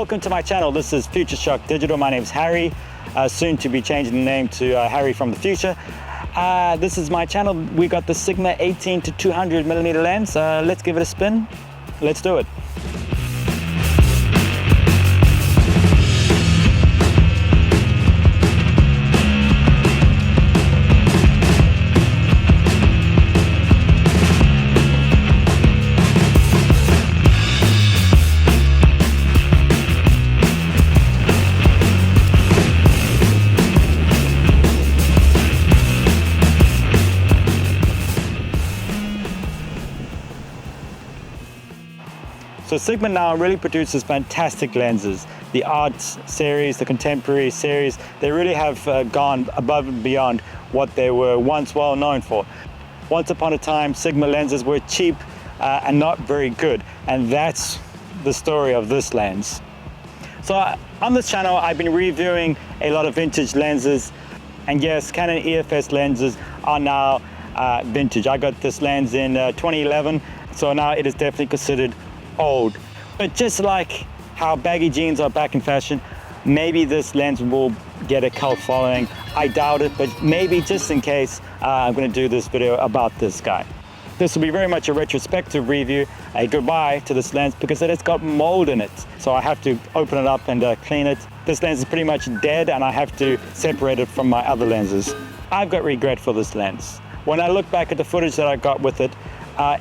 welcome to my channel. This is Future Shock Digital. My name is Harry, soon to be changing the name to Harry from the future. This is my channel. We got the Sigma 18 to 200mm lens. Let's give it a spin. Let's do it. So Sigma now really produces fantastic lenses. The art series, the contemporary series, they really have gone above and beyond what they were once well known for. Once upon a time, Sigma lenses were cheap and not very good, and that's the story of this lens. So on this channel, I've been reviewing a lot of vintage lenses, and yes, Canon EF lenses are now vintage. I got this lens in 2011, so now it is definitely considered old. But just like how baggy jeans are back in fashion, maybe this lens will get a cult following. I doubt it, but maybe just in case, I'm going to do this video about this guy. This will be very much a retrospective review, a goodbye to this lens, because it has got mold in it. So I have to open it up and clean it. This lens is pretty much dead and I have to separate it from my other lenses. I've got regret for this lens. When I look back at the footage that I got with it,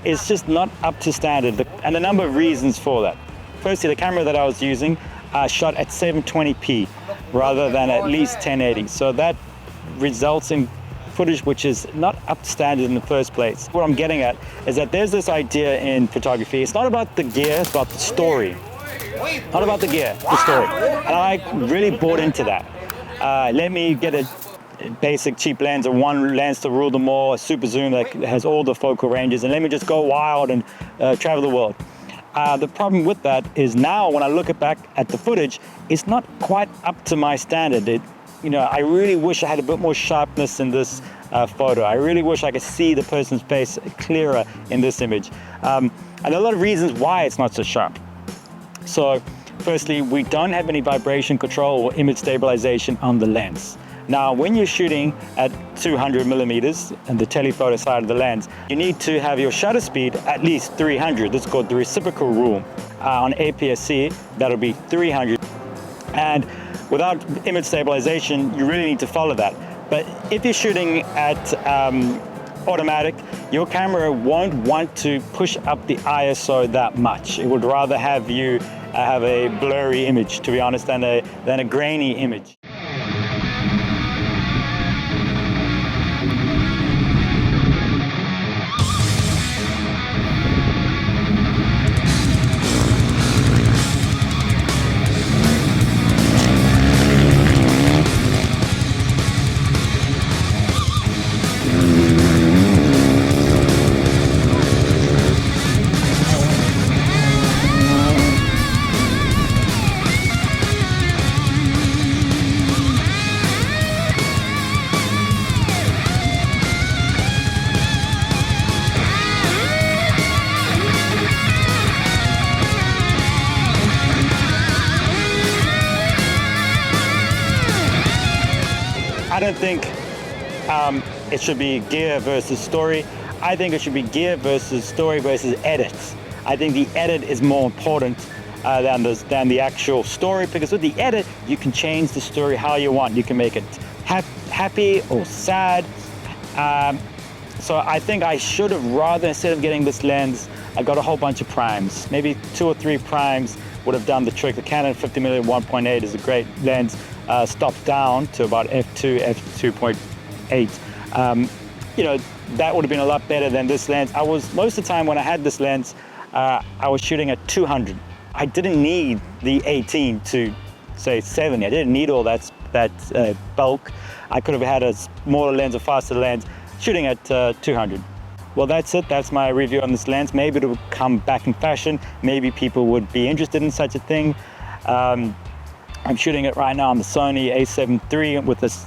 it's just not up to standard, and a number of reasons for that. Firstly, the camera that I was using shot at 720p rather than at least 1080, so that results in footage which is not up to standard in the first place. What I'm getting at is that there's this idea in photography, it's not about the gear, it's about the story. Not about the gear, the story. And I really bought into that. Let me get a basic cheap lens, or one lens to rule them all, a super zoom that has all the focal ranges, and let me just go wild and travel the world. The problem with that is now when I look back at the footage, it's not quite up to my standard. I really wish I had a bit more sharpness in this photo. I really wish I could see the person's face clearer in this image. And a lot of reasons why it's not so sharp. So firstly, we don't have any vibration control or image stabilization on the lens. Now, when you're shooting at 200mm and the telephoto side of the lens, you need to have your shutter speed at least 300. That's called the reciprocal rule. On APS-C, that'll be 300. And without image stabilization, you really need to follow that. But if you're shooting at automatic, your camera won't want to push up the ISO that much. It would rather have you have a blurry image, to be honest, than a grainy image. I don't think it should be gear versus story. I think it should be gear versus story versus edits. I think the edit is more important than the actual story, because with the edit, you can change the story how you want. You can make it happy or sad. So I think I should have, rather, instead of getting this lens, I got a whole bunch of primes. Maybe 2 or 3 primes would have done the trick. The Canon 50mm 1.8 is a great lens. Stopped down to about f2, f2.8. That would have been a lot better than this lens. Most of the time when I had this lens, I was shooting at 200. I didn't need the 18 to say 70. I didn't need all that bulk. I could have had a smaller lens, a faster lens, shooting at 200. Well, that's it. That's my review on this lens. Maybe it will come back in fashion. Maybe people would be interested in such a thing. I'm shooting it right now on the Sony a7 III with this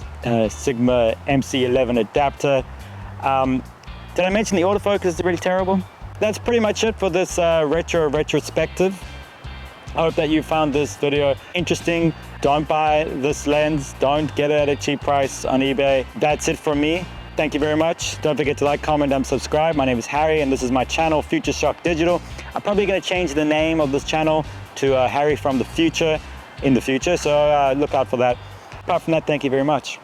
Sigma MC11 adapter. Did I mention the autofocus is really terrible? That's pretty much it for this retrospective. I hope that you found this video interesting. Don't buy this lens. Don't get it at a cheap price on eBay. That's it from me. Thank you very much. Don't forget to like, comment, and subscribe. My name is Harry, and this is my channel, Future Shock Digital. I'm probably going to change the name of this channel to Harry from the Future in the future, so look out for that. Apart from that, thank you very much.